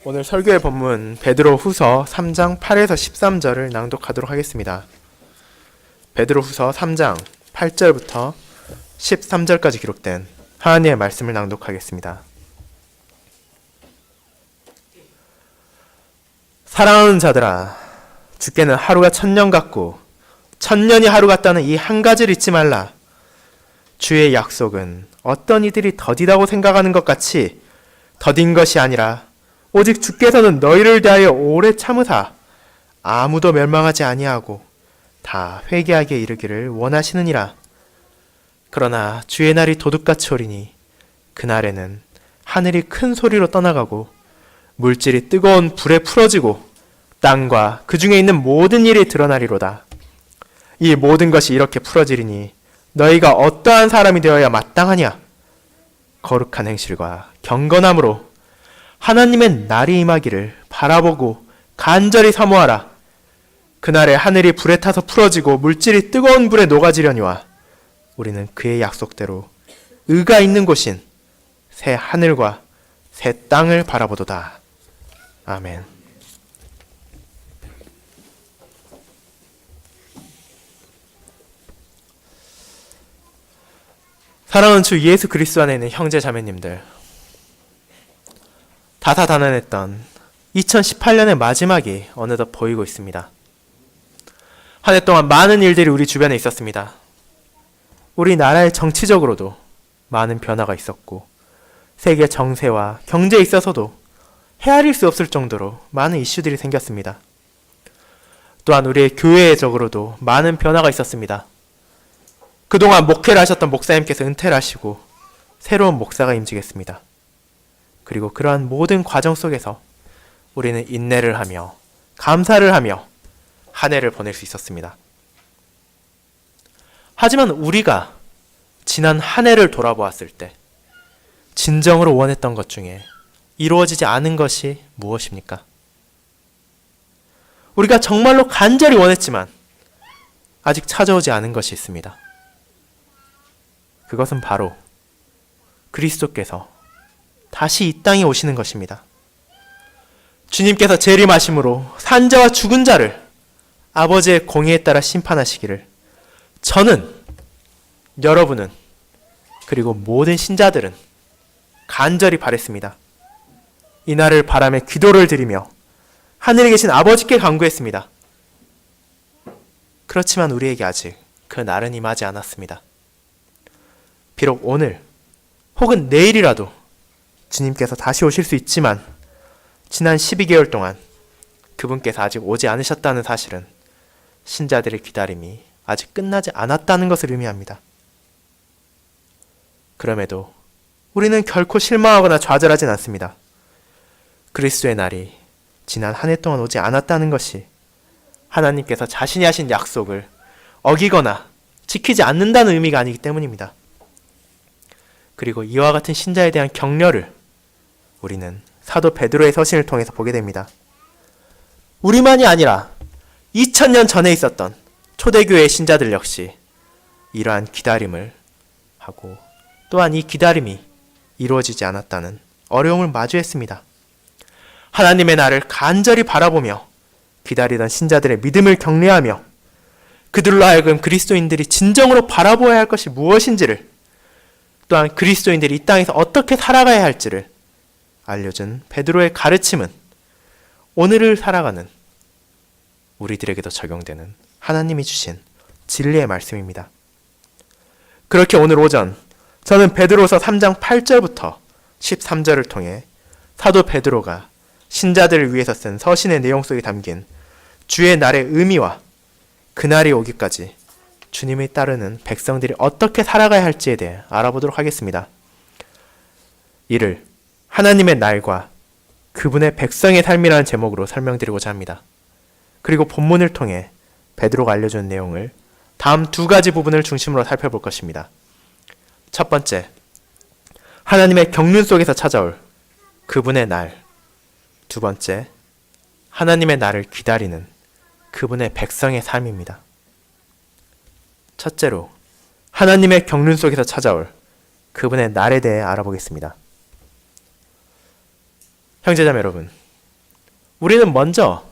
오늘 설교의 본문 베드로 후서 3장 8에서 13절을 낭독하도록 하겠습니다. 베드로 후서 3장 8절부터 13절까지 기록된 하나님의 말씀을 낭독하겠습니다. 사랑하는 자들아, 주께는 하루가 천년 같고 천년이 하루 같다는 이 한 가지를 잊지 말라. 주의 약속은 어떤 이들이 더디다고 생각하는 것 같이 더딘 것이 아니라 오직 주께서는 너희를 대하여 오래 참으사 아무도 멸망하지 아니하고 다 회개하게 이르기를 원하시느니라. 그러나 주의 날이 도둑같이 오리니 그날에는 하늘이 큰 소리로 떠나가고 물질이 뜨거운 불에 풀어지고 땅과 그 중에 있는 모든 일이 드러나리로다. 이 모든 것이 이렇게 풀어지리니 너희가 어떠한 사람이 되어야 마땅하냐? 거룩한 행실과 경건함으로 하나님의 날이 임하기를 바라보고 간절히 사모하라. 그날에 하늘이 불에 타서 풀어지고 물질이 뜨거운 불에 녹아지려니와 우리는 그의 약속대로 의가 있는 곳인 새 하늘과 새 땅을 바라보도다. 아멘. 사랑하는 주 예수 그리스도 안에 있는 형제 자매님들, 다사다난했던 2018년의 마지막이 어느덧 보이고 있습니다. 한 해 동안 많은 일들이 우리 주변에 있었습니다. 우리나라의 정치적으로도 많은 변화가 있었고 세계 정세와 경제에 있어서도 헤아릴 수 없을 정도로 많은 이슈들이 생겼습니다. 또한 우리의 교회적으로도 많은 변화가 있었습니다. 그동안 목회를 하셨던 목사님께서 은퇴를 하시고 새로운 목사가 임직했습니다. 그리고 그러한 모든 과정 속에서 우리는 인내를 하며 감사를 하며 한 해를 보낼 수 있었습니다. 하지만 우리가 지난 한 해를 돌아보았을 때 진정으로 원했던 것 중에 이루어지지 않은 것이 무엇입니까? 우리가 정말로 간절히 원했지만 아직 찾아오지 않은 것이 있습니다. 그것은 바로 그리스도께서 다시 이 땅에 오시는 것입니다. 주님께서 재림하심으로 산자와 죽은 자를 아버지의 공의에 따라 심판하시기를 저는, 여러분은, 그리고 모든 신자들은 간절히 바랬습니다. 이날을 바라며 기도를 드리며 하늘에 계신 아버지께 간구했습니다. 그렇지만 우리에게 아직 그 날은 임하지 않았습니다. 비록 오늘 혹은 내일이라도 주님께서 다시 오실 수 있지만 지난 12개월 동안 그분께서 아직 오지 않으셨다는 사실은 신자들의 기다림이 아직 끝나지 않았다는 것을 의미합니다. 그럼에도 우리는 결코 실망하거나 좌절하진 않습니다. 그리스도의 날이 지난 한 해 동안 오지 않았다는 것이 하나님께서 자신이 하신 약속을 어기거나 지키지 않는다는 의미가 아니기 때문입니다. 그리고 이와 같은 신자에 대한 격려를 우리는 사도 베드로의 서신을 통해서 보게 됩니다. 우리만이 아니라 2000년 전에 있었던 초대교회의 신자들 역시 이러한 기다림을 하고 또한 이 기다림이 이루어지지 않았다는 어려움을 마주했습니다. 하나님의 날을 간절히 바라보며 기다리던 신자들의 믿음을 격려하며 그들로 하여금 그리스도인들이 진정으로 바라보아야 할 것이 무엇인지를 또한 그리스도인들이 이 땅에서 어떻게 살아가야 할지를 알려준 베드로의 가르침은 오늘을 살아가는 우리들에게도 적용되는 하나님이 주신 진리의 말씀입니다. 그렇게 오늘 오전 저는 베드로서 3장 8절부터 13절을 통해 사도 베드로가 신자들을 위해서 쓴 서신의 내용 속에 담긴 주의 날의 의미와 그날이 오기까지 주님을 따르는 백성들이 어떻게 살아가야 할지에 대해 알아보도록 하겠습니다. 이를 하나님의 날과 그분의 백성의 삶이라는 제목으로 설명드리고자 합니다. 그리고 본문을 통해 베드로가 알려준 내용을 다음 두 가지 부분을 중심으로 살펴볼 것입니다. 첫 번째, 하나님의 경륜 속에서 찾아올 그분의 날. 두 번째, 하나님의 날을 기다리는 그분의 백성의 삶입니다. 첫째로, 하나님의 경륜 속에서 찾아올 그분의 날에 대해 알아보겠습니다. 형제자매 여러분, 우리는 먼저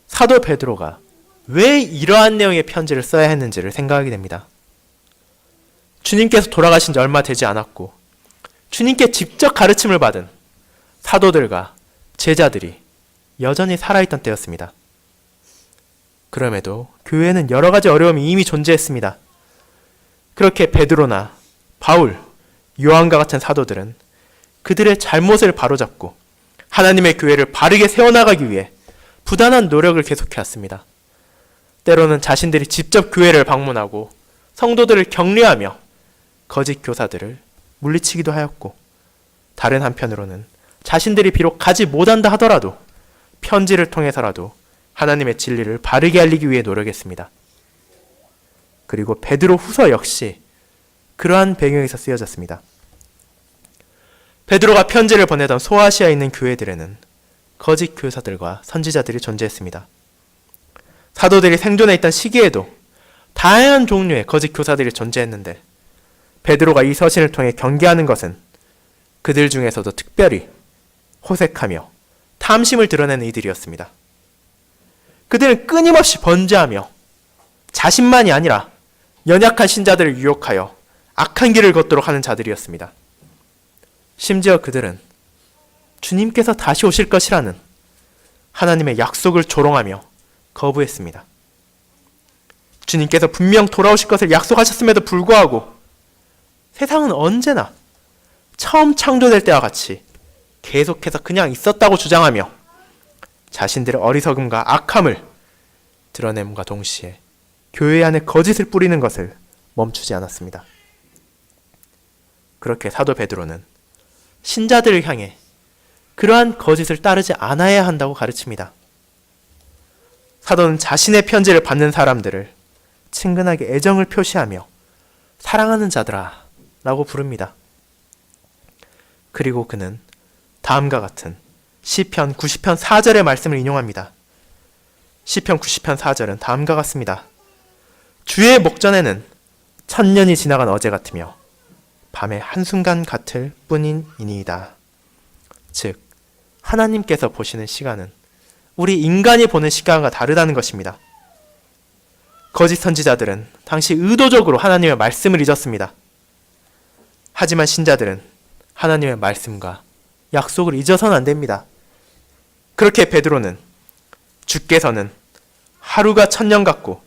사도 베드로가 왜 이러한 내용의 편지를 써야 했는지를 생각하게 됩니다. 주님께서 돌아가신 지 얼마 되지 않았고 주님께 직접 가르침을 받은 사도들과 제자들이 여전히 살아있던 때였습니다. 그럼에도 교회에는 여러 가지 어려움이 이미 존재했습니다. 그렇게 베드로나 바울, 요한과 같은 사도들은 그들의 잘못을 바로잡고 하나님의 교회를 바르게 세워나가기 위해 부단한 노력을 계속해왔습니다. 때로는 자신들이 직접 교회를 방문하고 성도들을 격려하며 거짓 교사들을 물리치기도 하였고, 다른 한편으로는 자신들이 비록 가지 못한다 하더라도 편지를 통해서라도 하나님의 진리를 바르게 알리기 위해 노력했습니다. 그리고 베드로 후서 역시 그러한 배경에서 쓰여졌습니다. 베드로가 편지를 보내던 소아시아에 있는 교회들에는 거짓 교사들과 선지자들이 존재했습니다. 사도들이 생존해 있던 시기에도 다양한 종류의 거짓 교사들이 존재했는데, 베드로가 이 서신을 통해 경계하는 것은 그들 중에서도 특별히 호색하며 탐심을 드러내는 이들이었습니다. 그들은 끊임없이 번제하며 자신만이 아니라 연약한 신자들을 유혹하여 악한 길을 걷도록 하는 자들이었습니다. 심지어 그들은 주님께서 다시 오실 것이라는 하나님의 약속을 조롱하며 거부했습니다. 주님께서 분명 돌아오실 것을 약속하셨음에도 불구하고 세상은 언제나 처음 창조될 때와 같이 계속해서 그냥 있었다고 주장하며 자신들의 어리석음과 악함을 드러냄과 동시에 교회 안에 거짓을 뿌리는 것을 멈추지 않았습니다. 그렇게 사도 베드로는 신자들을 향해 그러한 거짓을 따르지 않아야 한다고 가르칩니다. 사도는 자신의 편지를 받는 사람들을 친근하게 애정을 표시하며 사랑하는 자들아 라고 부릅니다. 그리고 그는 다음과 같은 시편 90편 4절의 말씀을 인용합니다. 시편 90편 4절은 다음과 같습니다. 주의 목전에는 천년이 지나간 어제 같으며 밤의 한순간 같을 뿐이니이다. 즉, 하나님께서 보시는 시간은 우리 인간이 보는 시간과 다르다는 것입니다. 거짓 선지자들은 당시 의도적으로 하나님의 말씀을 잊었습니다. 하지만 신자들은 하나님의 말씀과 약속을 잊어서는 안 됩니다. 그렇게 베드로는 주께서는 하루가 천년 같고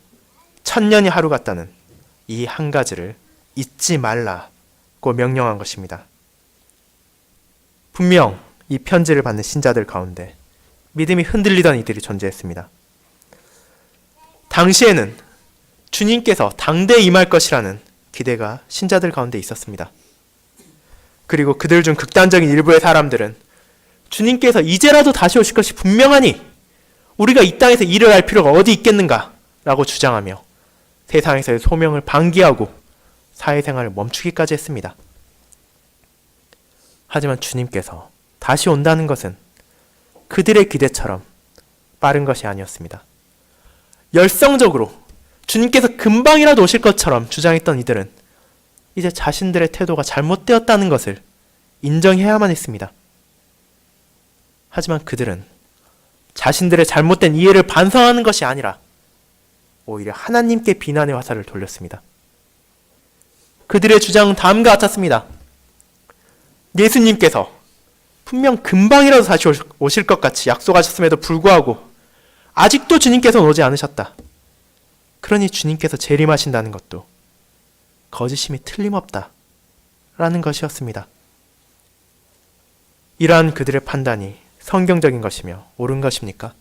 천년이 하루 같다는 이 한 가지를 잊지 말라고 명령한 것입니다. 분명 이 편지를 받는 신자들 가운데 믿음이 흔들리던 이들이 존재했습니다. 당시에는 주님께서 당대에 임할 것이라는 기대가 신자들 가운데 있었습니다. 그리고 그들 중 극단적인 일부의 사람들은 주님께서 이제라도 다시 오실 것이 분명하니 우리가 이 땅에서 일을 할 필요가 어디 있겠는가 라고 주장하며 세상에서의 소명을 방기하고 사회생활을 멈추기까지 했습니다. 하지만 주님께서 다시 온다는 것은 그들의 기대처럼 빠른 것이 아니었습니다. 열성적으로 주님께서 금방이라도 오실 것처럼 주장했던 이들은 이제 자신들의 태도가 잘못되었다는 것을 인정해야만 했습니다. 하지만 그들은 자신들의 잘못된 이해를 반성하는 것이 아니라 오히려 하나님께 비난의 화살을 돌렸습니다. 그들의 주장은 다음과 같았습니다. 예수님께서 분명 금방이라도 다시 오실 것 같이 약속하셨음에도 불구하고 아직도 주님께서는 오지 않으셨다. 그러니 주님께서 재림하신다는 것도 거짓임이 틀림없다 라는 것이었습니다. 이러한 그들의 판단이 성경적인 것이며 옳은 것입니까?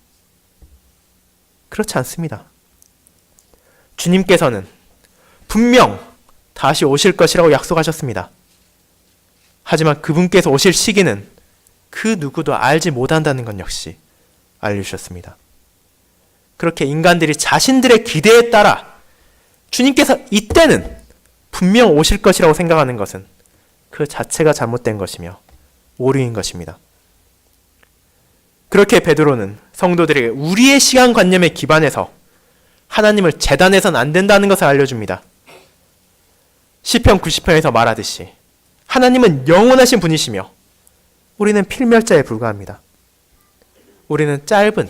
그렇지 않습니다. 주님께서는 분명 다시 오실 것이라고 약속하셨습니다. 하지만 그분께서 오실 시기는 그 누구도 알지 못한다는 것 역시 알려주셨습니다. 그렇게 인간들이 자신들의 기대에 따라 주님께서 이때는 분명 오실 것이라고 생각하는 것은 그 자체가 잘못된 것이며 오류인 것입니다. 그렇게 베드로는 성도들에게 우리의 시간관념에 기반해서 하나님을 재단해서는 안 된다는 것을 알려줍니다. 시편 90편에서 말하듯이 하나님은 영원하신 분이시며 우리는 필멸자에 불과합니다. 우리는 짧은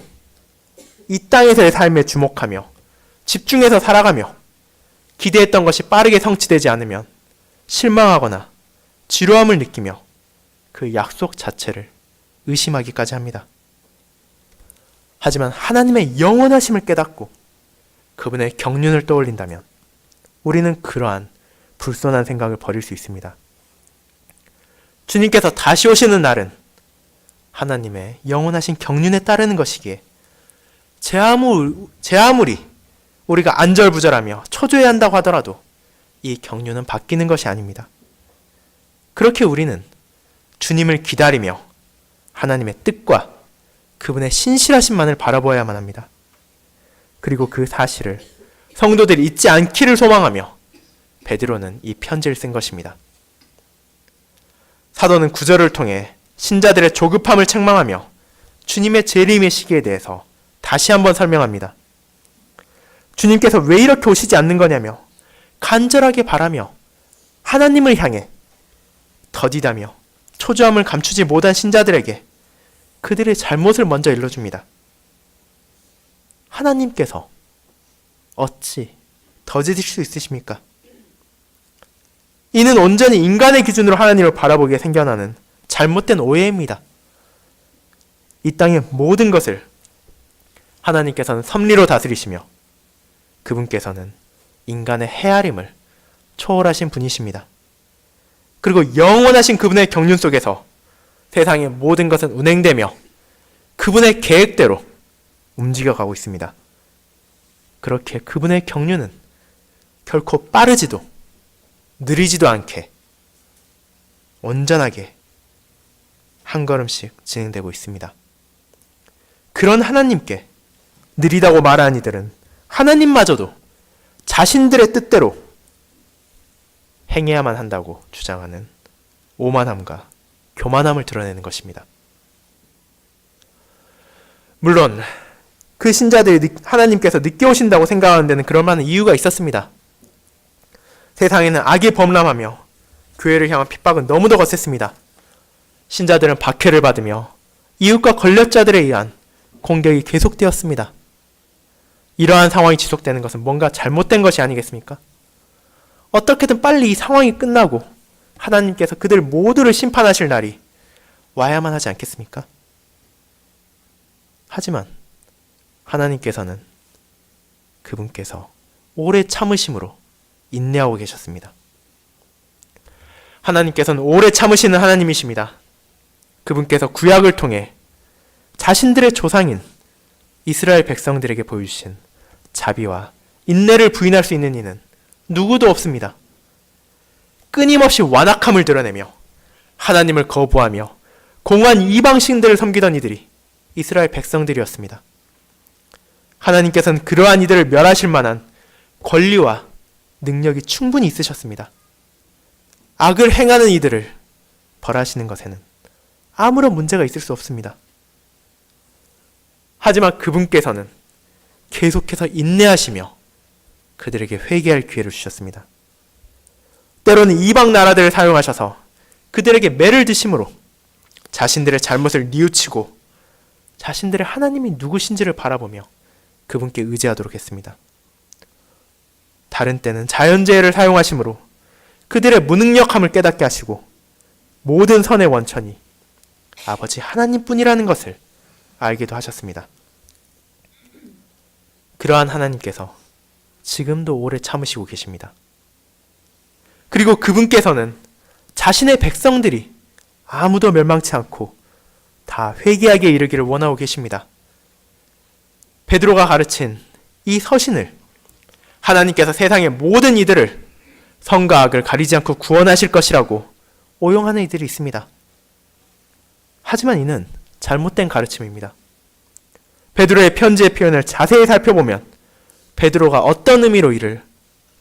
이 땅에서의 삶에 주목하며 집중해서 살아가며 기대했던 것이 빠르게 성취되지 않으면 실망하거나 지루함을 느끼며 그 약속 자체를 의심하기까지 합니다. 하지만 하나님의 영원하심을 깨닫고 그분의 경륜을 떠올린다면 우리는 그러한 불손한 생각을 버릴 수 있습니다. 주님께서 다시 오시는 날은 하나님의 영원하신 경륜에 따르는 것이기에 제 아무리 우리가 안절부절하며 초조해야 한다고 하더라도 이 경륜은 바뀌는 것이 아닙니다. 그렇게 우리는 주님을 기다리며 하나님의 뜻과 그분의 신실하심만을 바라보아야만 합니다. 그리고 그 사실을 성도들이 잊지 않기를 소망하며 베드로는 이 편지를 쓴 것입니다. 사도는 구절을 통해 신자들의 조급함을 책망하며 주님의 재림의 시기에 대해서 다시 한번 설명합니다. 주님께서 왜 이렇게 오시지 않는 거냐며 간절하게 바라며 하나님을 향해 더디다며 초조함을 감추지 못한 신자들에게 그들의 잘못을 먼저 일러줍니다. 하나님께서 어찌 더디실 수 있으십니까? 이는 온전히 인간의 기준으로 하나님을 바라보기에 생겨나는 잘못된 오해입니다. 이 땅의 모든 것을 하나님께서는 섭리로 다스리시며 그분께서는 인간의 헤아림을 초월하신 분이십니다. 그리고 영원하신 그분의 경륜 속에서 세상의 모든 것은 운행되며 그분의 계획대로 움직여가고 있습니다. 그렇게 그분의 경륜은 결코 빠르지도 느리지도 않게 온전하게 한 걸음씩 진행되고 있습니다. 그런 하나님께 느리다고 말하는 이들은 하나님마저도 자신들의 뜻대로 행해야만 한다고 주장하는 오만함과 교만함을 드러내는 것입니다. 물론 그 신자들이 하나님께서 늦게 오신다고 생각하는 데는 그럴 만한 이유가 있었습니다. 세상에는 악이 범람하며 교회를 향한 핍박은 너무도 거셌습니다. 신자들은 박해를 받으며 이웃과 권력자들에 의한 공격이 계속되었습니다. 이러한 상황이 지속되는 것은 뭔가 잘못된 것이 아니겠습니까? 어떻게든 빨리 이 상황이 끝나고 하나님께서 그들 모두를 심판하실 날이 와야만 하지 않겠습니까? 하지만 하나님께서는 그분께서 오래 참으심으로 인내하고 계셨습니다. 하나님께서는 오래 참으시는 하나님이십니다. 그분께서 구약을 통해 자신들의 조상인 이스라엘 백성들에게 보여주신 자비와 인내를 부인할 수 있는 이는 누구도 없습니다. 끊임없이 완악함을 드러내며 하나님을 거부하며 공한 이방신들을 섬기던 이들이 이스라엘 백성들이었습니다. 하나님께서는 그러한 이들을 멸하실 만한 권리와 능력이 충분히 있으셨습니다. 악을 행하는 이들을 벌하시는 것에는 아무런 문제가 있을 수 없습니다. 하지만 그분께서는 계속해서 인내하시며 그들에게 회개할 기회를 주셨습니다. 때로는 이방 나라들을 사용하셔서 그들에게 매를 드심으로 자신들의 잘못을 뉘우치고 자신들의 하나님이 누구신지를 바라보며 그분께 의지하도록 했습니다. 다른 때는 자연재해를 사용하심으로 그들의 무능력함을 깨닫게 하시고 모든 선의 원천이 아버지 하나님뿐이라는 것을 알기도 하셨습니다. 그러한 하나님께서 지금도 오래 참으시고 계십니다. 그리고 그분께서는 자신의 백성들이 아무도 멸망치 않고 다 회개하게 이르기를 원하고 계십니다. 베드로가 가르친 이 서신을 하나님께서 세상의 모든 이들을 선과 악을 가리지 않고 구원하실 것이라고 오용하는 이들이 있습니다. 하지만 이는 잘못된 가르침입니다. 베드로의 편지의 표현을 자세히 살펴보면 베드로가 어떤 의미로 이를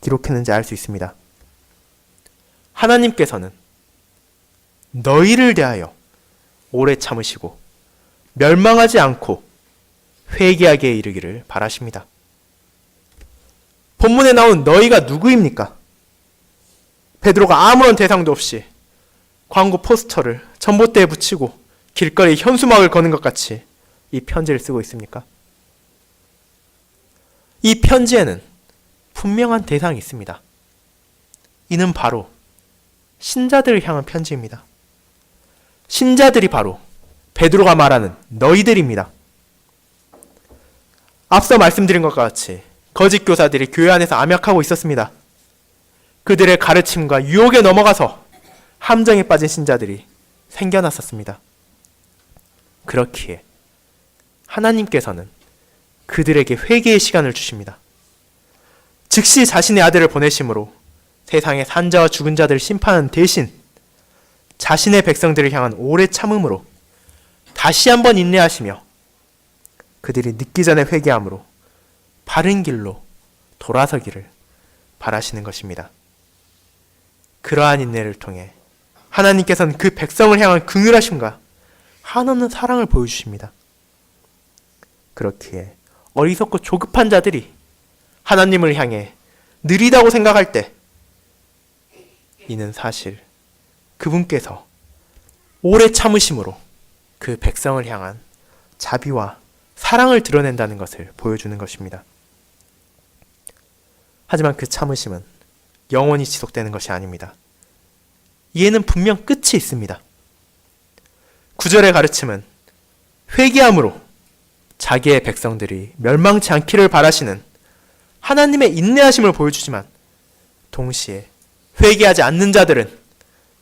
기록했는지 알 수 있습니다. 하나님께서는 너희를 대하여 오래 참으시고 멸망하지 않고 회개하게 이르기를 바라십니다. 본문에 나온 너희가 누구입니까? 베드로가 아무런 대상도 없이 광고 포스터를 전봇대에 붙이고 길거리에 현수막을 거는 것 같이 이 편지를 쓰고 있습니까? 이 편지에는 분명한 대상이 있습니다. 이는 바로 신자들을 향한 편지입니다. 신자들이 바로 베드로가 말하는 너희들입니다. 앞서 말씀드린 것과 같이 거짓 교사들이 교회 안에서 암약하고 있었습니다. 그들의 가르침과 유혹에 넘어가서 함정에 빠진 신자들이 생겨났었습니다. 그렇기에 하나님께서는 그들에게 회개의 시간을 주십니다. 즉시 자신의 아들을 보내심으로 세상의 산자와 죽은 자들을 심판하는 대신 자신의 백성들을 향한 오래 참음으로 다시 한번 인내하시며 그들이 늦기 전에 회개함으로 바른 길로 돌아서기를 바라시는 것입니다. 그러한 인내를 통해 하나님께서는 그 백성을 향한 긍휼하심과 한없는 사랑을 보여주십니다. 그렇기에 어리석고 조급한 자들이 하나님을 향해 느리다고 생각할 때 이는 사실 그분께서 오래 참으심으로 그 백성을 향한 자비와 사랑을 드러낸다는 것을 보여주는 것입니다. 하지만 그 참으심은 영원히 지속되는 것이 아닙니다. 이에는 분명 끝이 있습니다. 9절의 가르침은 회개함으로 자기의 백성들이 멸망치 않기를 바라시는 하나님의 인내하심을 보여주지만 동시에 회개하지 않는 자들은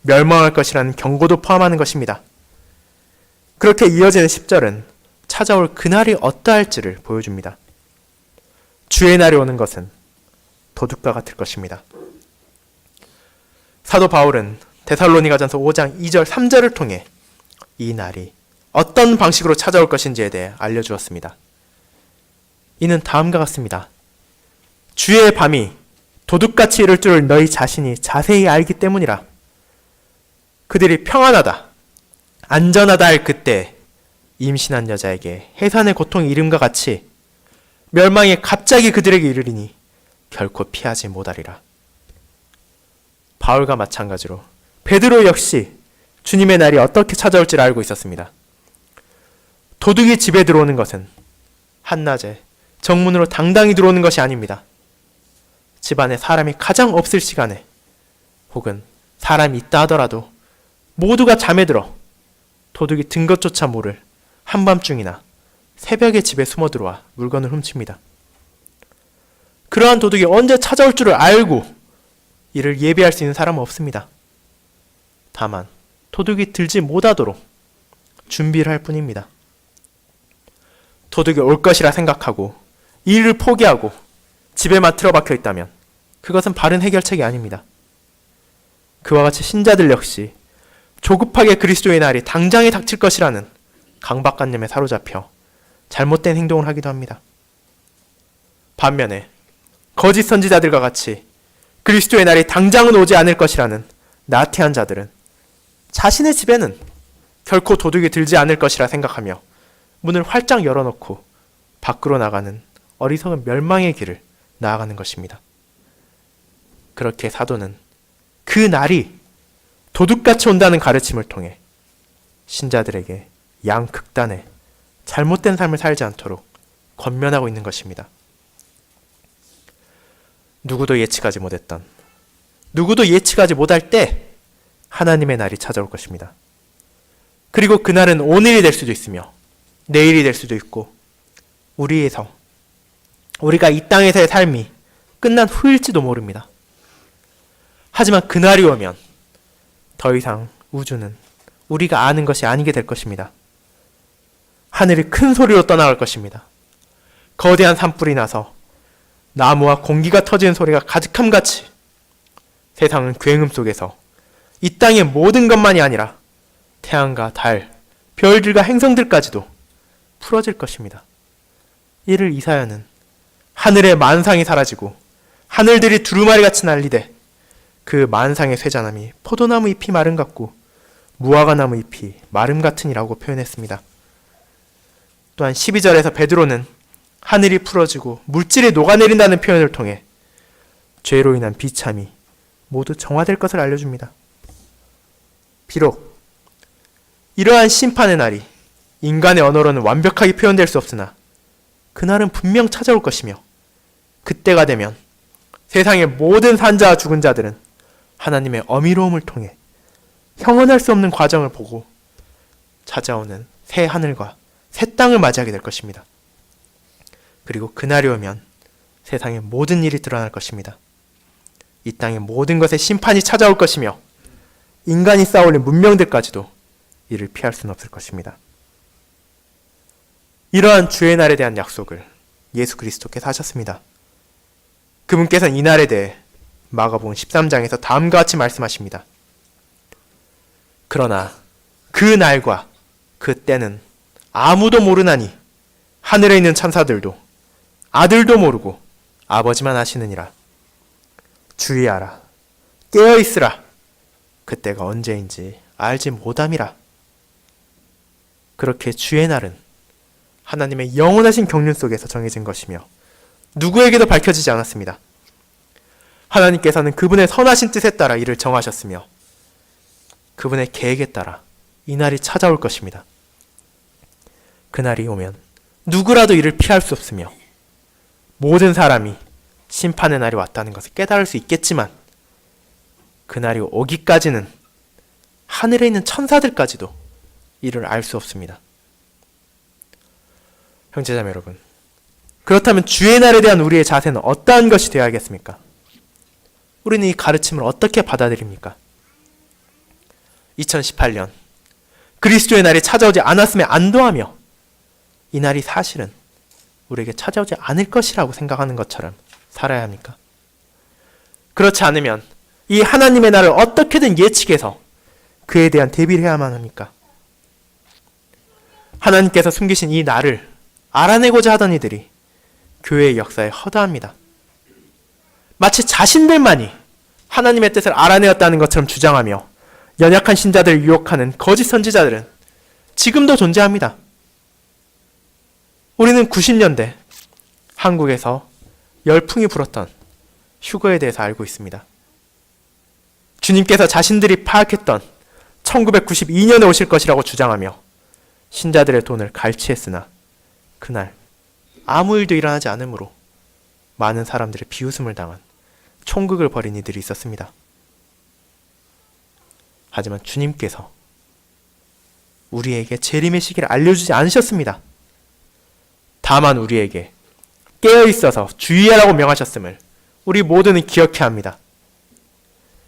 멸망할 것이라는 경고도 포함하는 것입니다. 그렇게 이어지는 10절은 찾아올 그날이 어떠할지를 보여줍니다. 주의 날이 오는 것은 도둑과 같을 것입니다. 사도 바울은 데살로니가전서 5장 2절 3절을 통해 이 날이 어떤 방식으로 찾아올 것인지에 대해 알려주었습니다. 이는 다음과 같습니다. 주의 밤이 도둑같이 이를 줄을 너희 자신이 자세히 알기 때문이라. 그들이 평안하다, 안전하다 할 그때 임신한 여자에게 해산의 고통이 이름과 같이 멸망이 갑자기 그들에게 이르리니 결코 피하지 못하리라. 바울과 마찬가지로 베드로 역시 주님의 날이 어떻게 찾아올지를 알고 있었습니다. 도둑이 집에 들어오는 것은 한낮에 정문으로 당당히 들어오는 것이 아닙니다. 집안에 사람이 가장 없을 시간에 혹은 사람이 있다 하더라도 모두가 잠에 들어 도둑이 든 것조차 모를 한밤중이나 새벽에 집에 숨어 들어와 물건을 훔칩니다. 그러한 도둑이 언제 찾아올 줄을 알고 이를 예비할 수 있는 사람은 없습니다. 다만 도둑이 들지 못하도록 준비를 할 뿐입니다. 도둑이 올 것이라 생각하고 이 일을 포기하고 집에만 틀어박혀 있다면 그것은 바른 해결책이 아닙니다. 그와 같이 신자들 역시 조급하게 그리스도의 날이 당장에 닥칠 것이라는 강박관념에 사로잡혀 잘못된 행동을 하기도 합니다. 반면에 거짓 선지자들과 같이 그리스도의 날이 당장은 오지 않을 것이라는 나태한 자들은 자신의 집에는 결코 도둑이 들지 않을 것이라 생각하며 문을 활짝 열어놓고 밖으로 나가는 어리석은 멸망의 길을 나아가는 것입니다. 그렇게 사도는 그 날이 도둑같이 온다는 가르침을 통해 신자들에게 양극단의 잘못된 삶을 살지 않도록 권면하고 있는 것입니다. 누구도 예측하지 못했던, 누구도 예측하지 못할 때 하나님의 날이 찾아올 것입니다. 그리고 그날은 오늘이 될 수도 있으며 내일이 될 수도 있고 우리가 이 땅에서의 삶이 끝난 후일지도 모릅니다. 하지만 그날이 오면 더 이상 우주는 우리가 아는 것이 아니게 될 것입니다. 하늘이 큰 소리로 떠나갈 것입니다. 거대한 산불이 나서 나무와 공기가 터지는 소리가 가득함같이 세상은 굉음 속에서 이 땅의 모든 것만이 아니라 태양과 달, 별들과 행성들까지도 풀어질 것입니다. 이를 이사야는 하늘의 만상이 사라지고 하늘들이 두루마리같이 날리되 그 만상의 쇠자남이 포도나무 잎이 마름 같고 무화과나무 잎이 마름 같으니라고 표현했습니다. 또한 12절에서 베드로는 하늘이 풀어지고 물질이 녹아내린다는 표현을 통해 죄로 인한 비참이 모두 정화될 것을 알려줍니다. 비록 이러한 심판의 날이 인간의 언어로는 완벽하게 표현될 수 없으나 그날은 분명 찾아올 것이며, 그때가 되면 세상의 모든 산자와 죽은 자들은 하나님의 어미로움을 통해 형언할 수 없는 과정을 보고 찾아오는 새 하늘과 새 땅을 맞이하게 될 것입니다. 그리고 그날이 오면 세상의 모든 일이 드러날 것입니다. 이 땅의 모든 것에 심판이 찾아올 것이며 인간이 쌓아올린 문명들까지도 이를 피할 수는 없을 것입니다. 이러한 주의 날에 대한 약속을 예수 그리스도께서 하셨습니다. 그분께서는 이 날에 대해 마가복음 13장에서 다음과 같이 말씀하십니다. 그러나 그 날과 그 때는 아무도 모르나니 하늘에 있는 천사들도 아들도 모르고 아버지만 아시느니라. 주의하라. 깨어있으라. 그때가 언제인지 알지 못함이라. 그렇게 주의 날은 하나님의 영원하신 경륜 속에서 정해진 것이며 누구에게도 밝혀지지 않았습니다. 하나님께서는 그분의 선하신 뜻에 따라 이를 정하셨으며 그분의 계획에 따라 이 날이 찾아올 것입니다. 그날이 오면 누구라도 이를 피할 수 없으며 모든 사람이 심판의 날이 왔다는 것을 깨달을 수 있겠지만 그날이 오기까지는 하늘에 있는 천사들까지도 이를 알 수 없습니다. 형제자매 여러분, 그렇다면 주의 날에 대한 우리의 자세는 어떠한 것이 되어야겠습니까? 우리는 이 가르침을 어떻게 받아들입니까? 2018년 그리스도의 날이 찾아오지 않았음에 안도하며 이 날이 사실은 우리에게 찾아오지 않을 것이라고 생각하는 것처럼 살아야 합니까? 그렇지 않으면 이 하나님의 날을 어떻게든 예측해서 그에 대한 대비를 해야만 합니까? 하나님께서 숨기신 이 날을 알아내고자 하던 이들이 교회의 역사에 허다합니다. 마치 자신들만이 하나님의 뜻을 알아내었다는 것처럼 주장하며 연약한 신자들을 유혹하는 거짓 선지자들은 지금도 존재합니다. 우리는 90년대 한국에서 열풍이 불었던 휴거에 대해서 알고 있습니다. 주님께서 자신들이 파악했던 1992년에 오실 것이라고 주장하며 신자들의 돈을 갈취했으나 그날 아무 일도 일어나지 않으므로 많은 사람들의 비웃음을 당한 총극을 벌인 이들이 있었습니다. 하지만 주님께서 우리에게 재림의 시기를 알려주지 않으셨습니다. 다만 우리에게 깨어있어서 주의하라고 명하셨음을 우리 모두는 기억해야 합니다.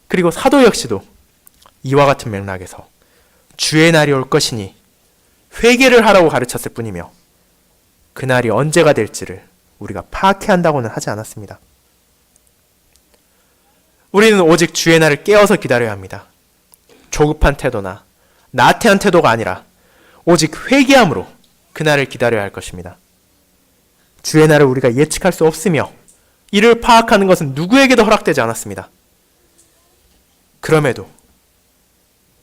그리고 사도 역시도 이와 같은 맥락에서 주의 날이 올 것이니 회개를 하라고 가르쳤을 뿐이며 그날이 언제가 될지를 우리가 파악해야 한다고는 하지 않았습니다. 우리는 오직 주의 날을 깨어서 기다려야 합니다. 조급한 태도나 나태한 태도가 아니라 오직 회개함으로 그날을 기다려야 할 것입니다. 주의 날을 우리가 예측할 수 없으며 이를 파악하는 것은 누구에게도 허락되지 않았습니다. 그럼에도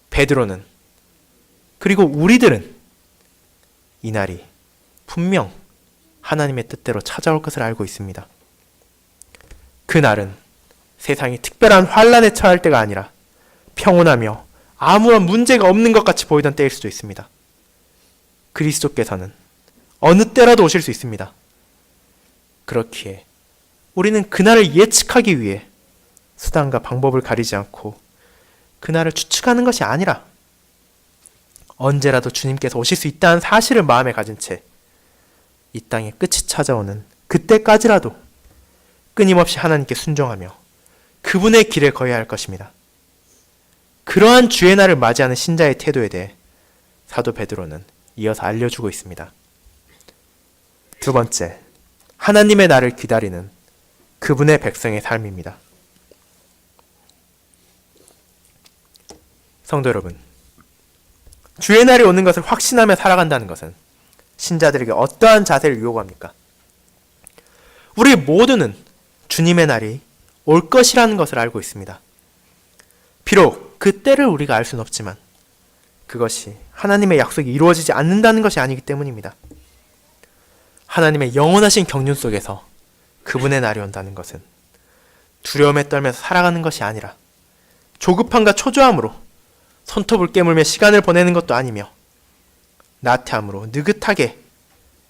베드로는 그리고 우리들은 이 날이 분명 하나님의 뜻대로 찾아올 것을 알고 있습니다. 그 날은 세상이 특별한 환란에 처할 때가 아니라 평온하며 아무런 문제가 없는 것 같이 보이던 때일 수도 있습니다. 그리스도께서는 어느 때라도 오실 수 있습니다. 그렇기에 우리는 그날을 예측하기 위해 수단과 방법을 가리지 않고 그날을 추측하는 것이 아니라 언제라도 주님께서 오실 수 있다는 사실을 마음에 가진 채 이 땅의 끝이 찾아오는 그때까지라도 끊임없이 하나님께 순종하며 그분의 길에 거해야 할 것입니다. 그러한 주의 날을 맞이하는 신자의 태도에 대해 사도 베드로는 이어서 알려주고 있습니다. 두 번째, 하나님의 날을 기다리는 그분의 백성의 삶입니다. 성도 여러분, 주의 날이 오는 것을 확신하며 살아간다는 것은 신자들에게 어떠한 자세를 요구합니까? 우리 모두는 주님의 날이 올 것이라는 것을 알고 있습니다. 비록 그 때를 우리가 알 수는 없지만 그것이 하나님의 약속이 이루어지지 않는다는 것이 아니기 때문입니다. 하나님의 영원하신 경륜 속에서 그분의 날이 온다는 것은 두려움에 떨면서 살아가는 것이 아니라 조급함과 초조함으로 손톱을 깨물며 시간을 보내는 것도 아니며 나태함으로 느긋하게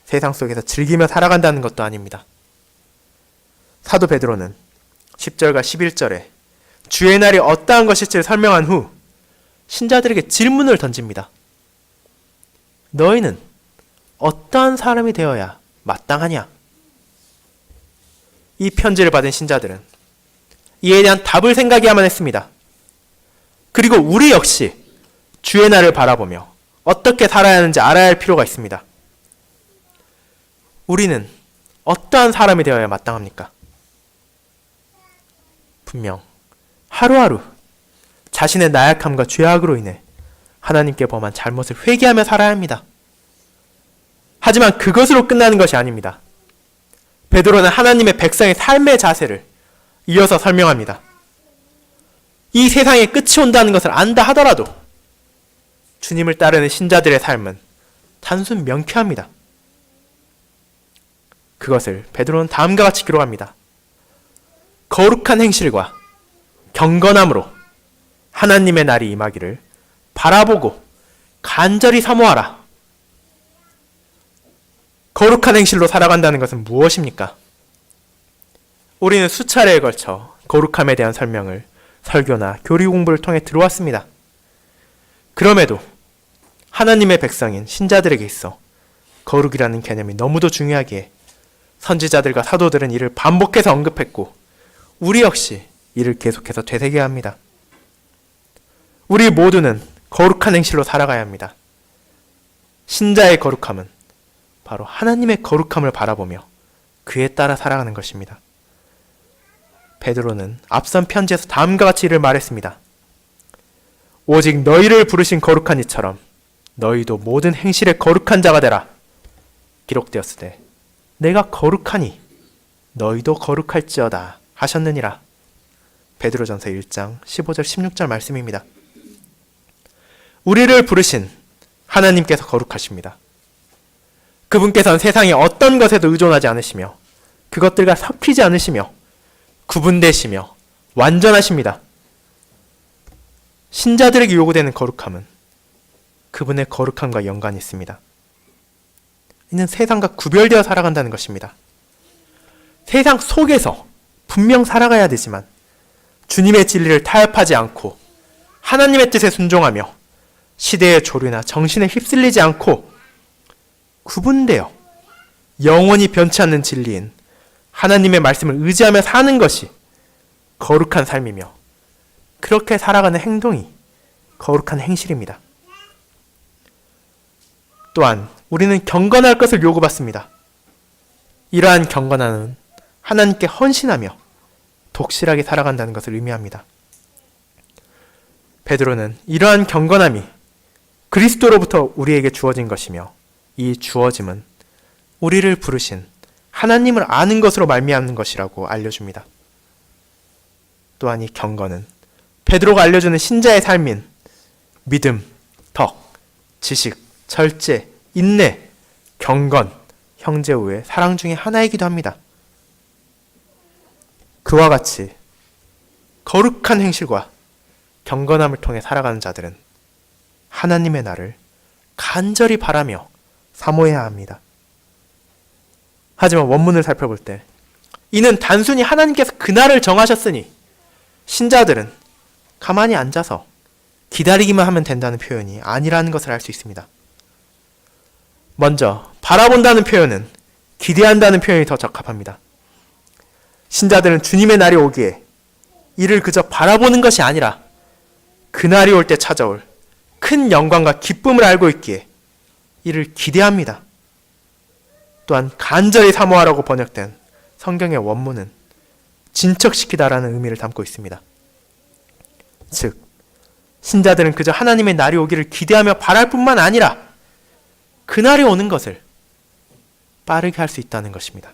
세상 속에서 즐기며 살아간다는 것도 아닙니다. 사도 베드로는 10절과 11절에 주의 날이 어떠한 것일지를 설명한 후 신자들에게 질문을 던집니다. 너희는 어떠한 사람이 되어야 마땅하냐? 이 편지를 받은 신자들은 이에 대한 답을 생각해야만 했습니다. 그리고 우리 역시 주의 날을 바라보며 어떻게 살아야 하는지 알아야 할 필요가 있습니다. 우리는 어떠한 사람이 되어야 마땅합니까? 분명 하루하루 자신의 나약함과 죄악으로 인해 하나님께 범한 잘못을 회개하며 살아야 합니다. 하지만 그것으로 끝나는 것이 아닙니다. 베드로는 하나님의 백성의 삶의 자세를 이어서 설명합니다. 이 세상에 끝이 온다는 것을 안다 하더라도 주님을 따르는 신자들의 삶은 단순 명쾌합니다. 그것을 베드로는 다음과 같이 기록합니다. 거룩한 행실과 경건함으로 하나님의 날이 임하기를 바라보고 간절히 사모하라. 거룩한 행실로 살아간다는 것은 무엇입니까? 우리는 수차례에 걸쳐 거룩함에 대한 설명을 설교나 교리 공부를 통해 들어왔습니다. 그럼에도 하나님의 백성인 신자들에게 있어 거룩이라는 개념이 너무도 중요하기에 선지자들과 사도들은 이를 반복해서 언급했고 우리 역시 이를 계속해서 되새겨야 합니다. 우리 모두는 거룩한 행실로 살아가야 합니다. 신자의 거룩함은 바로 하나님의 거룩함을 바라보며 그에 따라 살아가는 것입니다. 베드로는 앞선 편지에서 다음과 같이 이를 말했습니다. 오직 너희를 부르신 거룩한 이처럼 너희도 모든 행실에 거룩한 자가 되라. 기록되었으되 내가 거룩하니 너희도 거룩할지어다 하셨느니라. 베드로전서 1장 15절 16절 말씀입니다. 우리를 부르신 하나님께서 거룩하십니다. 그분께서는 세상의 어떤 것에도 의존하지 않으시며 그것들과 섞이지 않으시며 구분되시며 완전하십니다. 신자들에게 요구되는 거룩함은 그분의 거룩함과 연관이 있습니다. 이는 세상과 구별되어 살아간다는 것입니다. 세상 속에서 분명 살아가야 되지만 주님의 진리를 타협하지 않고 하나님의 뜻에 순종하며 시대의 조류나 정신에 휩쓸리지 않고 구분되어 영원히 변치 않는 진리인 하나님의 말씀을 의지하며 사는 것이 거룩한 삶이며 그렇게 살아가는 행동이 거룩한 행실입니다. 또한 우리는 경건할 것을 요구받습니다. 이러한 경건함은 하나님께 헌신하며 독실하게 살아간다는 것을 의미합니다. 베드로는 이러한 경건함이 그리스도로부터 우리에게 주어진 것이며 이 주어짐은 우리를 부르신 하나님을 아는 것으로 말미암는 것이라고 알려줍니다. 또한 이 경건은 베드로가 알려주는 신자의 삶인 믿음, 덕, 지식, 절제, 인내, 경건, 형제 우애, 사랑 중에 하나이기도 합니다. 그와 같이 거룩한 행실과 경건함을 통해 살아가는 자들은 하나님의 날을 간절히 바라며 사모해야 합니다. 하지만 원문을 살펴볼 때 이는 단순히 하나님께서 그날을 정하셨으니 신자들은 가만히 앉아서 기다리기만 하면 된다는 표현이 아니라는 것을 알 수 있습니다. 먼저 바라본다는 표현은 기대한다는 표현이 더 적합합니다. 신자들은 주님의 날이 오기에 이를 그저 바라보는 것이 아니라 그날이 올 때 찾아올 큰 영광과 기쁨을 알고 있기에 이를 기대합니다. 또한 간절히 사모하라고 번역된 성경의 원문은 진척시키다라는 의미를 담고 있습니다. 즉, 신자들은 그저 하나님의 날이 오기를 기대하며 바랄 뿐만 아니라 그날이 오는 것을 빠르게 할 수 있다는 것입니다.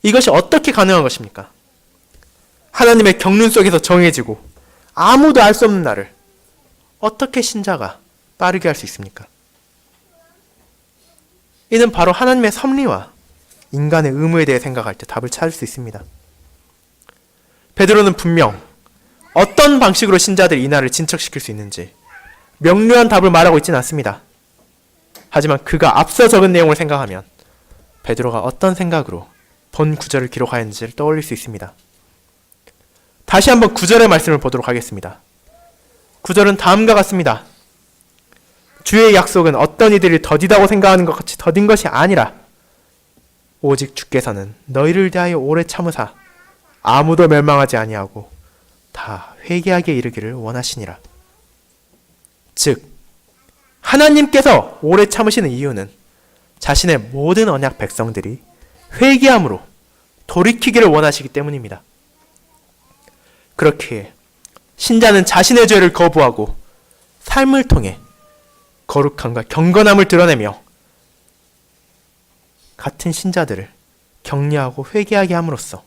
이것이 어떻게 가능한 것입니까? 하나님의 경륜 속에서 정해지고 아무도 알 수 없는 날을 어떻게 신자가 빠르게 할 수 있습니까? 이는 바로 하나님의 섭리와 인간의 의무에 대해 생각할 때 답을 찾을 수 있습니다. 베드로는 분명 어떤 방식으로 신자들이 이 날을 진척시킬 수 있는지 명료한 답을 말하고 있지는 않습니다. 하지만 그가 앞서 적은 내용을 생각하면 베드로가 어떤 생각으로 본 구절을 기록하였는지를 떠올릴 수 있습니다. 다시 한번 9절의 말씀을 보도록 하겠습니다. 9절은 다음과 같습니다. 주의 약속은 어떤 이들이 더디다고 생각하는 것 같이 더딘 것이 아니라 오직 주께서는 너희를 대하여 오래 참으사 아무도 멸망하지 아니하고 다 회개하게 이르기를 원하시니라. 즉 하나님께서 오래 참으시는 이유는 자신의 모든 언약 백성들이 회개함으로 돌이키기를 원하시기 때문입니다. 그렇기에 신자는 자신의 죄를 거부하고 삶을 통해 거룩함과 경건함을 드러내며 같은 신자들을 격려하고 회개하게 함으로써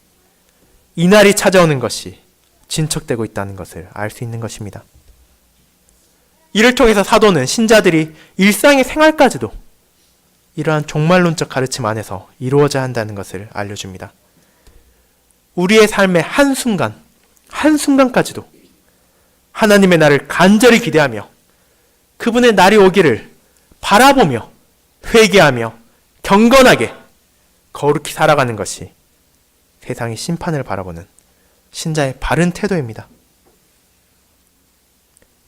이날이 찾아오는 것이 진척되고 있다는 것을 알 수 있는 것입니다. 이를 통해서 사도는 신자들이 일상의 생활까지도 이러한 종말론적 가르침 안에서 이루어져야 한다는 것을 알려줍니다. 우리의 삶의 한순간, 한순간까지도 하나님의 날을 간절히 기대하며 그분의 날이 오기를 바라보며 회개하며 경건하게 거룩히 살아가는 것이 세상의 심판을 바라보는 신자의 바른 태도입니다.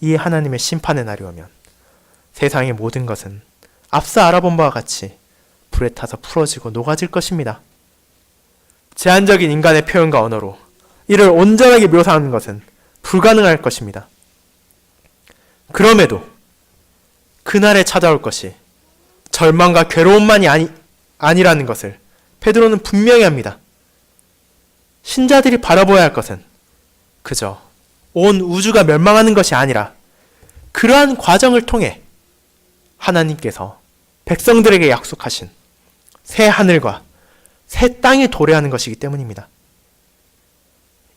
이 하나님의 심판의 날이 오면 세상의 모든 것은 앞서 알아본 바와 같이 불에 타서 풀어지고 녹아질 것입니다. 제한적인 인간의 표현과 언어로 이를 온전하게 묘사하는 것은 불가능할 것입니다. 그럼에도 그날에 찾아올 것이 절망과 괴로움만이 아니라는 것을 베드로는 분명히 합니다. 신자들이 바라보아야 할 것은 그저 온 우주가 멸망하는 것이 아니라 그러한 과정을 통해 하나님께서 백성들에게 약속하신 새 하늘과 새 땅이 도래하는 것이기 때문입니다.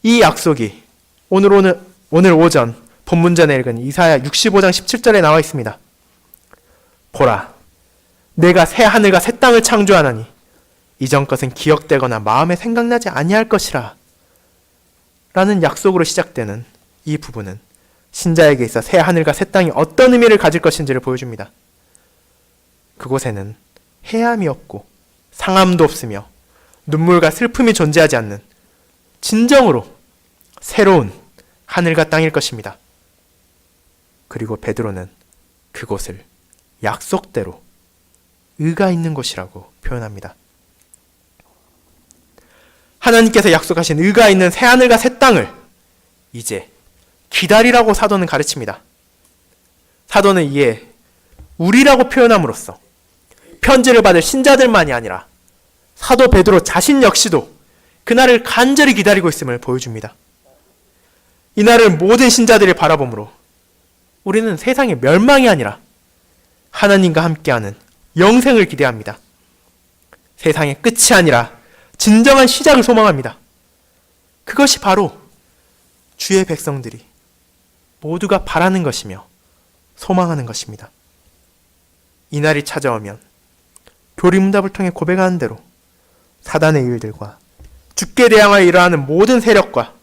이 약속이 오늘 오전 본문전에 읽은 이사야 65장 17절에 나와 있습니다. 보라, 내가 새 하늘과 새 땅을 창조하나니 이전 것은 기억되거나 마음에 생각나지 아니할 것이라 라는 약속으로 시작되는 이 부분은 신자에게 있어 새 하늘과 새 땅이 어떤 의미를 가질 것인지를 보여줍니다. 그곳에는 해함이 없고 상함도 없으며 눈물과 슬픔이 존재하지 않는 진정으로 새로운 하늘과 땅일 것입니다. 그리고 베드로는 그곳을 약속대로 의가 있는 곳이라고 표현합니다. 하나님께서 약속하신 의가 있는 새 하늘과 새 땅을 이제 기다리라고 사도는 가르칩니다. 사도는 이에 우리라고 표현함으로써 편지를 받을 신자들만이 아니라 사도 베드로 자신 역시도 그날을 간절히 기다리고 있음을 보여줍니다. 이날을 모든 신자들이 바라보므로 우리는 세상의 멸망이 아니라 하나님과 함께하는 영생을 기대합니다. 세상의 끝이 아니라 진정한 시작을 소망합니다. 그것이 바로 주의 백성들이 모두가 바라는 것이며 소망하는 것입니다. 이날이 찾아오면 교리문답을 통해 고백하는 대로 사단의 일들과 주께 대항하여 일어나는 모든 세력과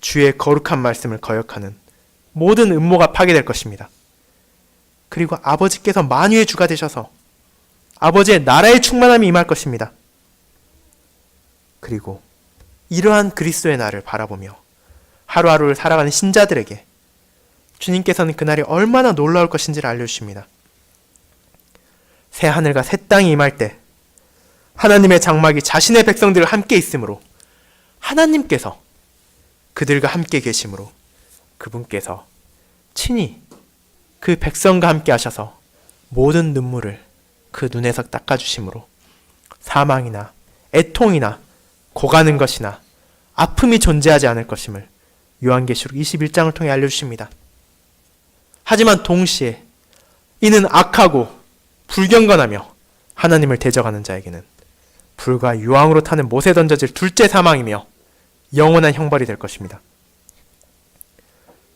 주의 거룩한 말씀을 거역하는 모든 음모가 파괴될 것입니다. 그리고 아버지께서 만유의 주가 되셔서 아버지의 나라의 충만함이 임할 것입니다. 그리고 이러한 그리스도의 날을 바라보며 하루하루를 살아가는 신자들에게 주님께서는 그날이 얼마나 놀라울 것인지를 알려주십니다. 새 하늘과 새 땅이 임할 때 하나님의 장막이 자신의 백성들과 함께 있으므로 하나님께서 그들과 함께 계심으로 그분께서 친히 그 백성과 함께 하셔서 모든 눈물을 그 눈에서 닦아주심으로 사망이나 애통이나 고가는 것이나 아픔이 존재하지 않을 것임을 요한계시록 21장을 통해 알려주십니다. 하지만 동시에 이는 악하고 불경건하며 하나님을 대적하는 자에게는 불과 유황으로 타는 못에 던져질 둘째 사망이며 영원한 형벌이 될 것입니다.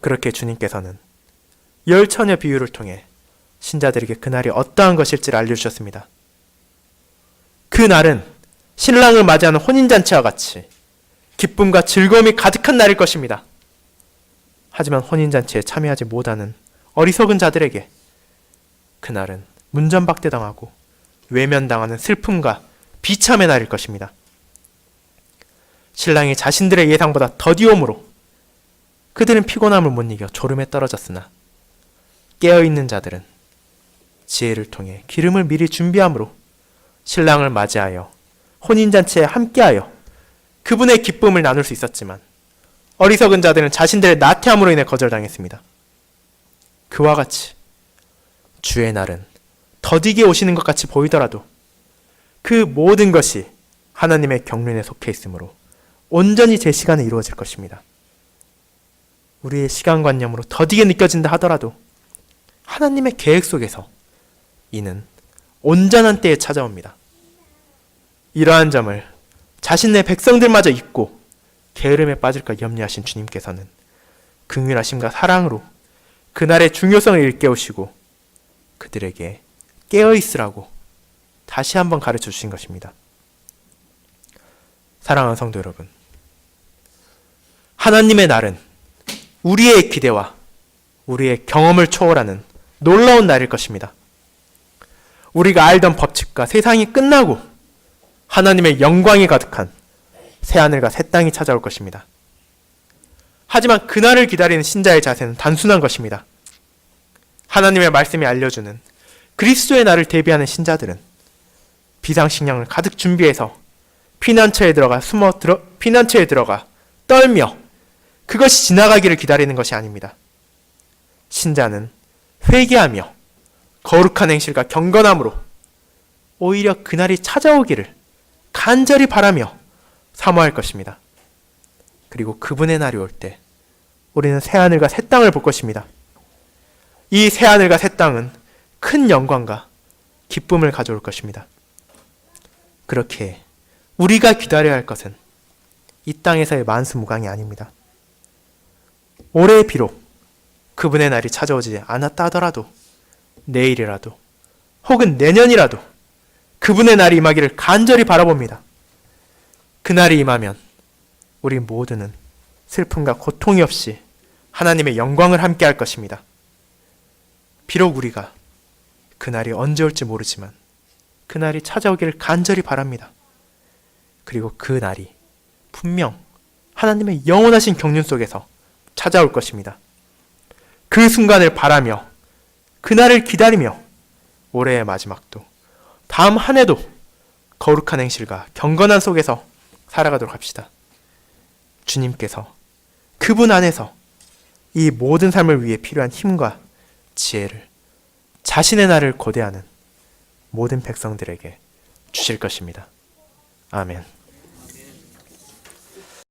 그렇게 주님께서는 열처녀 비유를 통해 신자들에게 그날이 어떠한 것일지를 알려주셨습니다. 그날은 신랑을 맞이하는 혼인잔치와 같이 기쁨과 즐거움이 가득한 날일 것입니다. 하지만 혼인잔치에 참여하지 못하는 어리석은 자들에게 그날은 문전박대당하고 외면당하는 슬픔과 비참의 날일 것입니다. 신랑이 자신들의 예상보다 더디움으로 그들은 피곤함을 못 이겨 졸음에 떨어졌으나 깨어있는 자들은 지혜를 통해 기름을 미리 준비함으로 신랑을 맞이하여 혼인잔치에 함께하여 그분의 기쁨을 나눌 수 있었지만 어리석은 자들은 자신들의 나태함으로 인해 거절당했습니다. 그와 같이 주의 날은 더디게 오시는 것 같이 보이더라도 그 모든 것이 하나님의 경륜에 속해 있으므로 온전히 제 시간에 이루어질 것입니다. 우리의 시간관념으로 더디게 느껴진다 하더라도 하나님의 계획 속에서 이는 온전한 때에 찾아옵니다. 이러한 점을 자신의 백성들마저 잊고 게으름에 빠질까 염려하신 주님께서는 긍휼하심과 사랑으로 그날의 중요성을 일깨우시고 그들에게 깨어있으라고 다시 한번 가르쳐 주신 것입니다. 사랑하는 성도 여러분, 하나님의 날은 우리의 기대와 우리의 경험을 초월하는 놀라운 날일 것입니다. 우리가 알던 법칙과 세상이 끝나고 하나님의 영광이 가득한 새하늘과 새 땅이 찾아올 것입니다. 하지만 그날을 기다리는 신자의 자세는 단순한 것입니다. 하나님의 말씀이 알려주는 그리스도의 날을 대비하는 신자들은 비상식량을 가득 준비해서 피난처에 들어가 떨며 그것이 지나가기를 기다리는 것이 아닙니다. 신자는 회개하며 거룩한 행실과 경건함으로 오히려 그날이 찾아오기를 간절히 바라며 사모할 것입니다. 그리고 그분의 날이 올 때 우리는 새하늘과 새 땅을 볼 것입니다. 이 새하늘과 새 땅은 큰 영광과 기쁨을 가져올 것입니다. 그렇게 우리가 기다려야 할 것은 이 땅에서의 만수무강이 아닙니다. 올해 비록 그분의 날이 찾아오지 않았다 하더라도 내일이라도 혹은 내년이라도 그분의 날이 임하기를 간절히 바라봅니다. 그날이 임하면 우리 모두는 슬픔과 고통이 없이 하나님의 영광을 함께 할 것입니다. 비록 우리가 그날이 언제 올지 모르지만 그날이 찾아오기를 간절히 바랍니다. 그리고 그날이 분명 하나님의 영원하신 경륜 속에서 찾아올 것입니다. 그 순간을 바라며 그날을 기다리며 올해의 마지막도 다음 한 해도 거룩한 행실과 경건한 속에서 살아가도록 합시다. 주님께서 그분 안에서 이 모든 삶을 위해 필요한 힘과 지혜를 자신의 날을 고대하는 모든 백성들에게 주실 것입니다. 아멘.